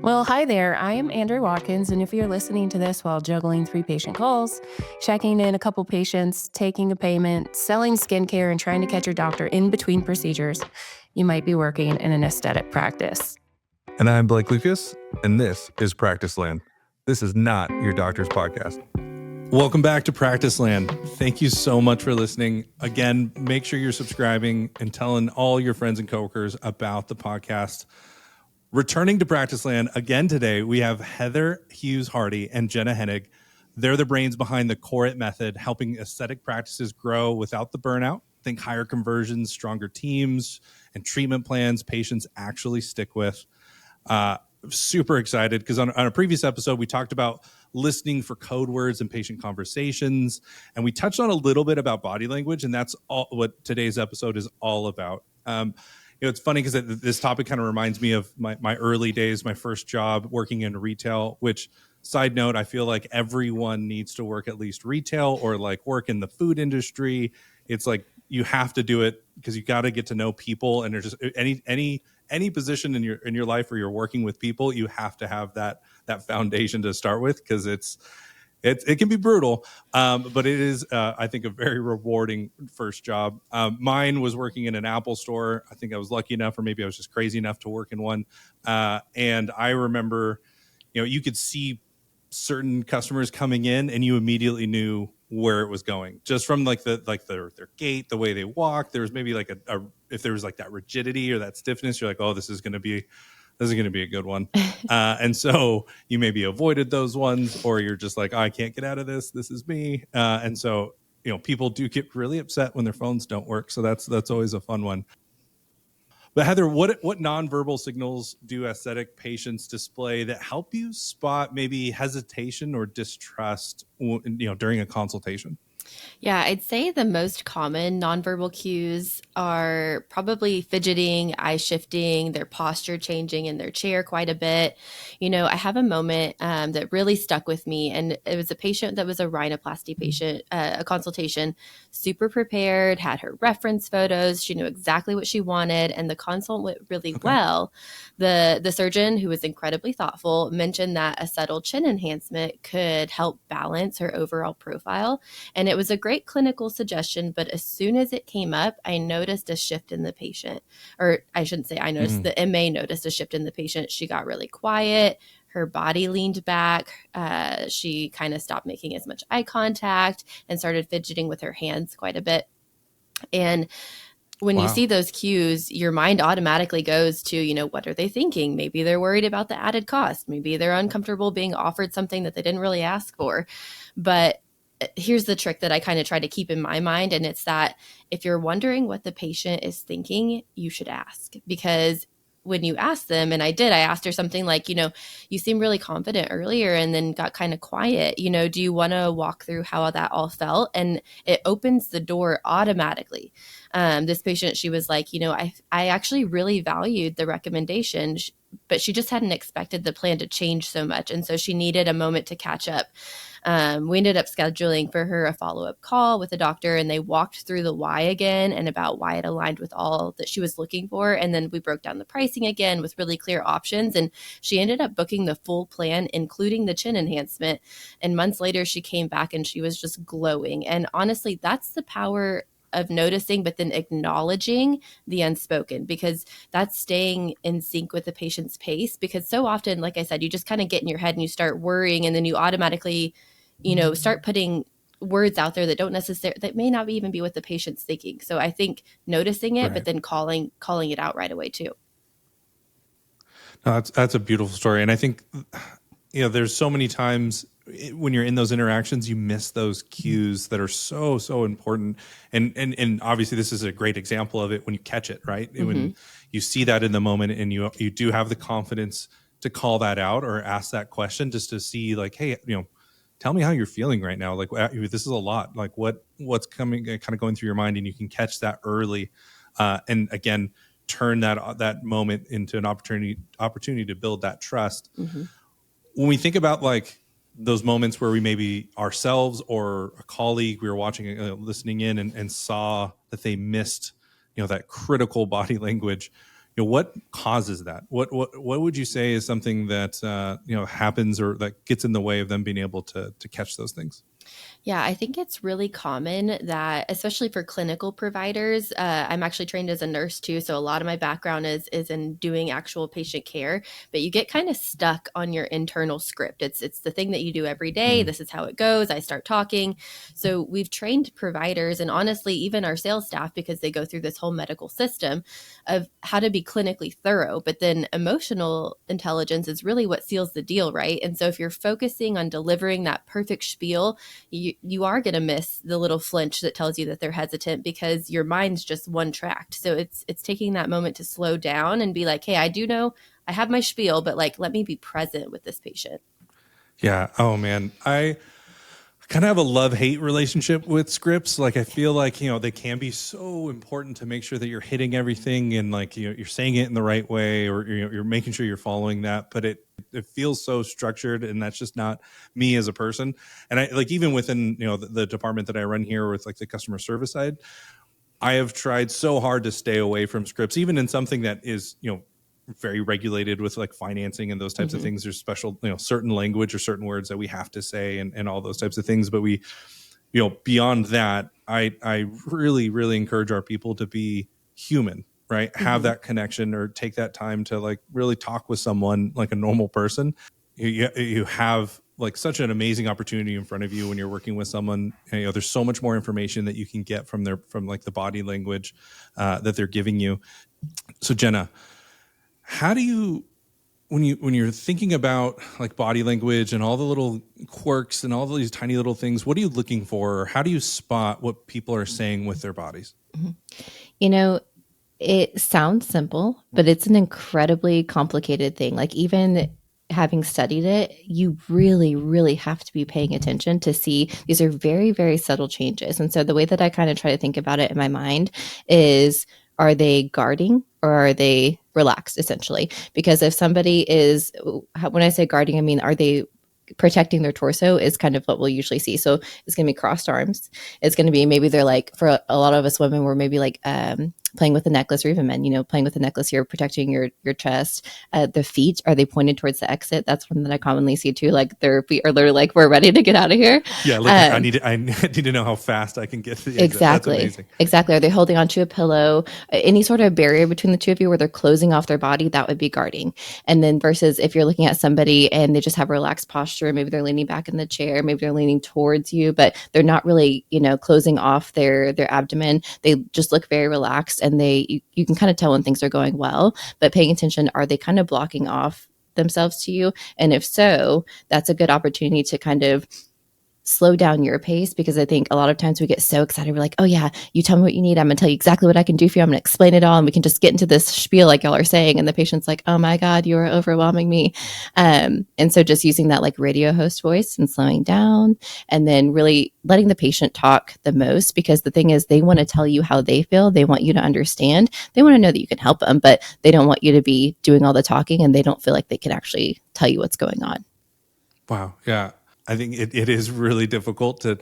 Well, hi there. I am Andrew Watkins, and if you're listening to this while juggling 3 patient calls, checking in a couple patients, taking a payment, selling skincare, and trying to catch your doctor in between procedures, you might be working in an aesthetic practice. And I'm Blake Lucas, and this is Practice Land. This is not your doctor's podcast. Welcome back to Practice Land. Thank you so much for listening. Again, make sure you're subscribing and telling all your friends and coworkers about the podcast. Returning to Practice Land again today, we have Heather Hughes Hardy and Jenna Hennig. They're the brains behind the Core method, helping aesthetic practices grow without the burnout. Think higher conversions, stronger teams, and treatment plans patients actually stick with. Super excited because on a previous episode, we talked about listening for code words in patient conversations, and we touched on a little bit about body language, and that's all what today's episode is all about. It's funny because this topic kind of reminds me of my early days, my first job working in retail, which, side note, I feel like everyone needs to work at least retail or like work in the food industry. It's like you have to do it because you got to get to know people, and there's just any position in your life where you're working with people, you have to have that foundation to start with, because it can be brutal, but it is, I think, a very rewarding first job. Mine was working in an Apple store. I think I was lucky enough, or maybe I was just crazy enough to work in one. And I remember, you could see certain customers coming in, and you immediately knew where it was going just from their gait, the way they walk. There was maybe like if there was like that rigidity or that stiffness, you're like, oh, this is going to be a good one. And so you maybe avoided those ones, or you're just like, oh, I can't get out of this. This is me. And so, people do get really upset when their phones don't work. So that's always a fun one. But Heather, what nonverbal signals do aesthetic patients display that help you spot maybe hesitation or distrust, during a consultation? Yeah, I'd say the most common nonverbal cues are probably fidgeting, eye shifting, their posture changing in their chair quite a bit. I have a moment that really stuck with me, and it was a patient that was a rhinoplasty patient, a consultation, super prepared, had her reference photos. She knew exactly what she wanted, and the consult went really well. The surgeon, who was incredibly thoughtful, mentioned that a subtle chin enhancement could help balance her overall profile. And it was a great clinical suggestion, but as soon as it came up, I noticed a shift in the patient. Or I shouldn't say I noticed, the MA noticed a shift in the patient. She got really quiet. Her body leaned back. She kind of stopped making as much eye contact and started fidgeting with her hands quite a bit. And when you see those cues, your mind automatically goes to, what are they thinking? Maybe they're worried about the added cost. Maybe they're uncomfortable being offered something that they didn't really ask for. But here's the trick that I kind of try to keep in my mind. And it's that if you're wondering what the patient is thinking, you should ask. Because when you ask them, and I asked her something like, you seem really confident earlier and then got kind of quiet. Do you want to walk through how that all felt? And it opens the door automatically. This patient, she was like, I actually really valued the recommendation, but she just hadn't expected the plan to change so much. And so she needed a moment to catch up. We ended up scheduling for her a follow-up call with a doctor, and they walked through the why again and about why it aligned with all that she was looking for. And then we broke down the pricing again with really clear options. And she ended up booking the full plan, including the chin enhancement. And months later, she came back and she was just glowing. And honestly, that's the power of noticing, but then acknowledging the unspoken, because that's staying in sync with the patient's pace. Because so often, like I said, you just kind of get in your head and you start worrying, and then you automatically, start putting words out there that don't necessarily, that may not even be what the patient's thinking. So I think noticing it, but then calling it out right away too. No, that's a beautiful story. And I think, there's so many times when you're in those interactions, you miss those cues that are so, so important. And obviously this is a great example of it when you catch it, right? Mm-hmm. When you see that in the moment and you do have the confidence to call that out or ask that question, just to see like, hey, tell me how you're feeling right now. Like, this is a lot. Like what's coming, kind of going through your mind, and you can catch that early. And again, turn that moment into an opportunity to build that trust. Mm-hmm. When we think about like those moments where we maybe ourselves or a colleague, we were watching, listening in and saw that they missed, that critical body language, what causes that? What would you say is something that happens or that gets in the way of them being able to catch those things? Yeah, I think it's really common that, especially for clinical providers, I'm actually trained as a nurse too, so a lot of my background is in doing actual patient care. But you get kind of stuck on your internal script. It's the thing that you do every day. This is how it goes. I start talking. So we've trained providers, and honestly, even our sales staff, because they go through this whole medical system of how to be clinically thorough. But then emotional intelligence is really what seals the deal, right? And so if you're focusing on delivering that perfect spiel, you are going to miss the little flinch that tells you that they're hesitant because your mind's just one tracked. So it's taking that moment to slow down and be like, hey, I do know I have my spiel, but like, let me be present with this patient. Yeah. Oh man, I kind of have a love-hate relationship with scripts. Like I feel like, they can be so important to make sure that you're hitting everything and like, you're saying it in the right way, or you're making sure you're following that. But it feels so structured, and that's just not me as a person. And I like, even within, the department that I run here with like the customer service side, I have tried so hard to stay away from scripts, even in something that is, very regulated with like financing and those types of things. There's special, certain language or certain words that we have to say and all those types of things. But we, beyond that, I really, really encourage our people to be human, right? Have that connection, or take that time to like really talk with someone like a normal person. You have like such an amazing opportunity in front of you when you're working with someone. There's so much more information that you can get from like the body language that they're giving you. So Jenna, how do you, when you're thinking about like body language and all the little quirks and all these tiny little things, what are you looking for? Or how do you spot what people are saying with their bodies? It sounds simple, but it's an incredibly complicated thing. Like, even having studied it, you really, really have to be paying attention to see these are very, very subtle changes. And so the way that I kind of try to think about it in my mind is, are they guarding or are they relaxed, essentially? Because if somebody is, when I say guarding, I mean, are they protecting their torso is kind of what we'll usually see. So it's going to be crossed arms. It's going to be, maybe they're like, for a lot of us women, we're maybe like playing with a necklace, or even men, playing with a necklace here, protecting your chest. The feet, are they pointed towards the exit? That's one that I commonly see too. Like their feet are literally like, we're ready to get out of here. Yeah, like I need to know how fast I can get to the exit. Exactly. That's amazing. Exactly. Are they holding onto a pillow? Any sort of barrier between the two of you where they're closing off their body, that would be guarding. And then versus if you're looking at somebody and they just have a relaxed posture, maybe they're leaning back in the chair, maybe they're leaning towards you, but they're not really, closing off their abdomen. They just look very relaxed, and you can kind of tell when things are going well. But paying attention, are they kind of blocking off themselves to you? And if so, that's a good opportunity to kind of slow down your pace, because I think a lot of times we get so excited. We're like, oh yeah, you tell me what you need. I'm going to tell you exactly what I can do for you. I'm going to explain it all. And we can just get into this spiel like y'all are saying. And the patient's like, oh my God, you are overwhelming me. And so just using that like radio host voice and slowing down, and then really letting the patient talk the most, because the thing is, they want to tell you how they feel. They want you to understand. They want to know that you can help them, but they don't want you to be doing all the talking, and they don't feel like they can actually tell you what's going on. Wow. Yeah. I think it is really difficult to,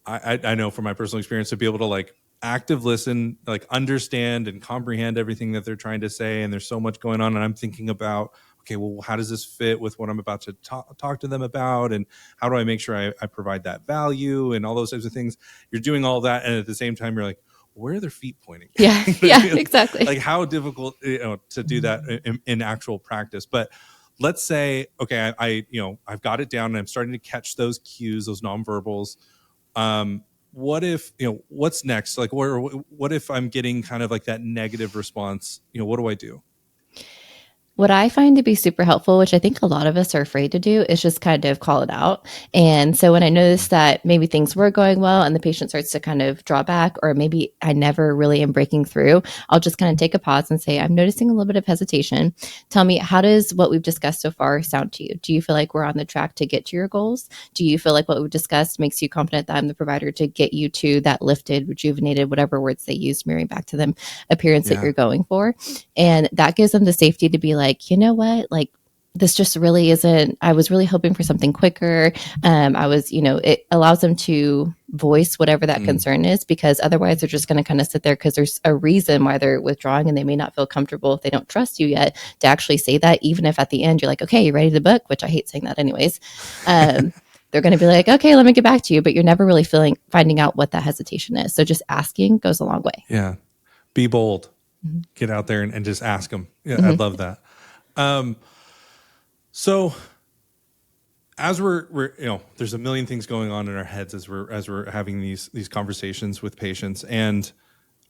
I know from my personal experience, to be able to like active listen, like understand and comprehend everything that they're trying to say. And there's so much going on. And I'm thinking about, okay, well, how does this fit with what I'm about to talk to them about? And how do I make sure I provide that value and all those types of things? You're doing all that. And at the same time, you're like, where are their feet pointing? Yeah. Yeah, exactly. Like how difficult, to do that in actual practice. But let's say, okay, I've got it down and I'm starting to catch those cues, those nonverbals. What if, what's next? Like, what if I'm getting kind of like that negative response? What do I do? What I find to be super helpful, which I think a lot of us are afraid to do, is just kind of call it out. And so when I notice that maybe things were going well and the patient starts to kind of draw back, or maybe I never really am breaking through, I'll just kind of take a pause and say, I'm noticing a little bit of hesitation. Tell me, how does what we've discussed so far sound to you? Do you feel like we're on the track to get to your goals? Do you feel like what we've discussed makes you confident that I'm the provider to get you to that lifted, rejuvenated, whatever words they use, mirroring back to them, appearance that you're going for? And that gives them the safety to be like, you know what, like, this just really isn't, I was really hoping for something quicker. It allows them to voice whatever that concern is, because otherwise they're just going to kind of sit there because there's a reason why they're withdrawing, and they may not feel comfortable if they don't trust you yet to actually say that, even if at the end you're like, okay, you ready to book, which I hate saying that anyways. They're going to be like, okay, let me get back to you. But you're never really finding out what that hesitation is. So just asking goes a long way. Yeah. Be bold. Get out there and just ask them. Yeah, I love that. So as we're there's a million things going on in our heads as we're having these conversations with patients. And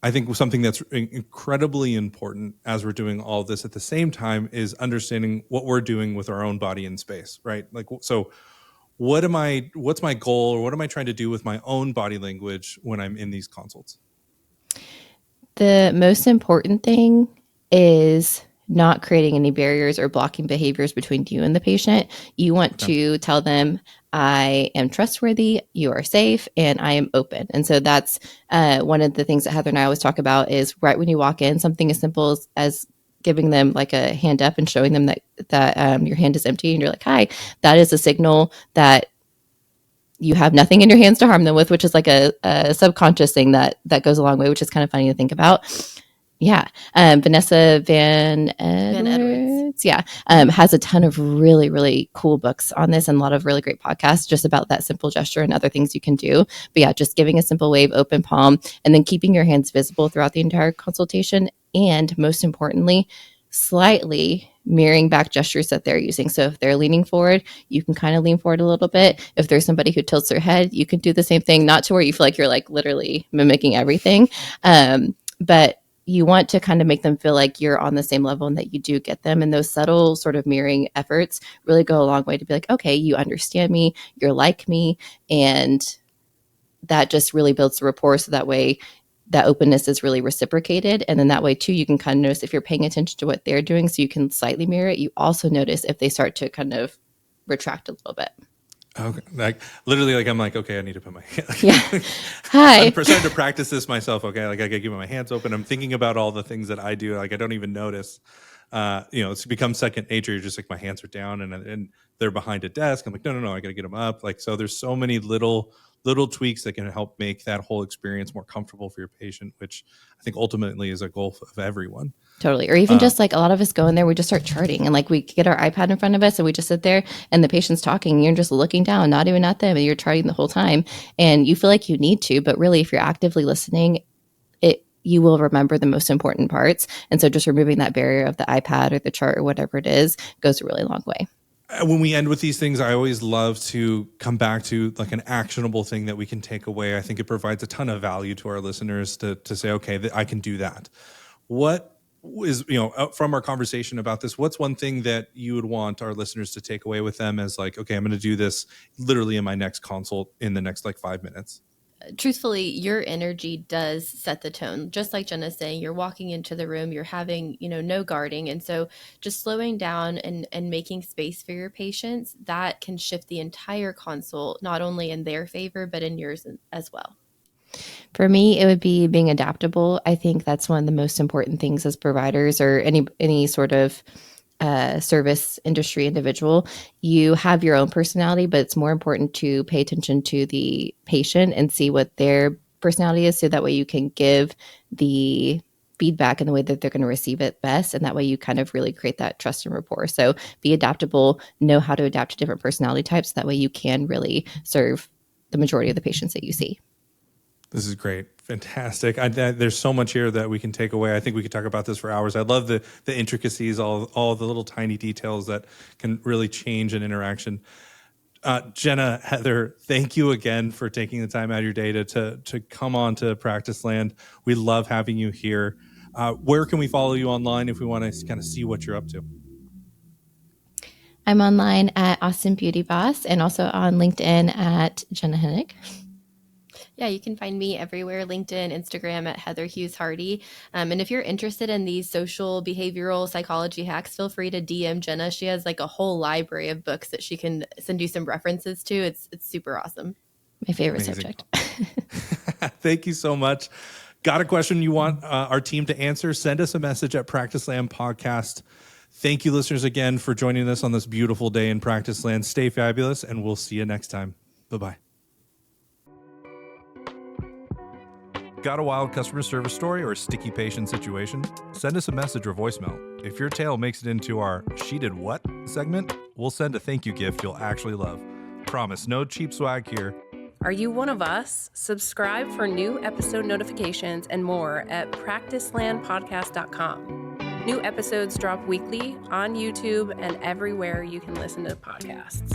I think something that's incredibly important as we're doing all this at the same time is understanding what we're doing with our own body in space, right? Like, so what's my goal, or what am I trying to do with my own body language when I'm in these consults? The most important thing is not creating any barriers or blocking behaviors between you and the patient. You want to tell them, I am trustworthy, you are safe, and I am open. And so that's one of the things that Heather and I always talk about is right when you walk in, something as simple as giving them like a hand up and showing them that your hand is empty and you're like, hi, that is a signal that you have nothing in your hands to harm them with, which is like a subconscious thing that goes a long way, which is kind of funny to think about. Yeah. Vanessa Van Edwards. Yeah. Has a ton of really, really cool books on this and a lot of really great podcasts just about that simple gesture and other things you can do. But yeah, just giving a simple wave, open palm, and then keeping your hands visible throughout the entire consultation. And most importantly, slightly mirroring back gestures that they're using. So if they're leaning forward, you can kind of lean forward a little bit. If there's somebody who tilts their head, you can do the same thing, not to where you feel like you're like literally mimicking everything. But you want to kind of make them feel like you're on the same level and that you do get them. And those subtle sort of mirroring efforts really go a long way to be like, okay, you understand me, you're like me. And that just really builds the rapport. So that way that openness is really reciprocated. And then that way too, you can kind of notice if you're paying attention to what they're doing, so you can slightly mirror it. You also notice if they start to kind of retract a little bit. Okay. Like literally, like I'm like, okay, I need to put my yeah. Hi. I'm starting to practice this myself. Okay. Like I gotta keep my hands open. I'm thinking about all the things that I do. Like I don't even notice, it's become second nature. You're just like, my hands are down and they're behind a desk. I'm like, no, I gotta get them up. Like, so there's so many little tweaks that can help make that whole experience more comfortable for your patient, which I think ultimately is a goal of everyone. Totally. Or even just like a lot of us go in there, we just start charting and like we get our iPad in front of us and we just sit there and the patient's talking. You're just looking down, not even at them, and you're charting the whole time. And you feel like you need to, but really if you're actively listening, you will remember the most important parts. And so just removing that barrier of the iPad or the chart or whatever it is goes a really long way. When we end with these things, I always love to come back to like an actionable thing that we can take away. I think it provides a ton of value to our listeners to say, okay, I can do that. What is, from our conversation about this, what's one thing that you would want our listeners to take away with them as like, okay, I'm going to do this literally in my next consult in the next like 5 minutes? Truthfully, your energy does set the tone. Just like Jenna's saying, you're walking into the room, you're having, no guarding. And so just slowing down and making space for your patients, that can shift the entire consult, not only in their favor, but in yours as well. For me, it would be being adaptable. I think that's one of the most important things as providers or any sort of service industry individual. You have your own personality, but it's more important to pay attention to the patient and see what their personality is, so that way you can give the feedback in the way that they're going to receive it best. And that way you kind of really create that trust and rapport. So be adaptable, know how to adapt to different personality types. That way you can really serve the majority of the patients that you see. This is great. Fantastic. There's so much here that we can take away. I think we could talk about this for hours. I love the intricacies, all the little tiny details that can really change an interaction. Jenna, Heather, thank you again for taking the time out of your day to come on to Practice Land. We love having you here. Where can we follow you online if we want to kind of see what you're up to? I'm online at Austin Beauty Boss and also on LinkedIn at Jenna Hennig. Yeah, you can find me everywhere, LinkedIn, Instagram at Heather Hughes Hardy. And if you're interested in these social behavioral psychology hacks, feel free to DM Jenna. She has like a whole library of books that she can send you some references to. It's super awesome. My favorite Amazing. subject. Thank you so much. Got a question you want our team to answer? Send us a message at Practice Land Podcast. Thank you, listeners, again for joining us on this beautiful day in Practice Land. Stay fabulous, and we'll see you next time. Bye-bye. Got a wild customer service story or a sticky patient situation? Send us a message or voicemail. If your tale makes it into our She Did What segment, we'll send a thank you gift you'll actually love. Promise, no cheap swag here. Are you one of us? Subscribe for new episode notifications and more at practicelandpodcast.com. New episodes drop weekly on YouTube and everywhere you can listen to podcasts.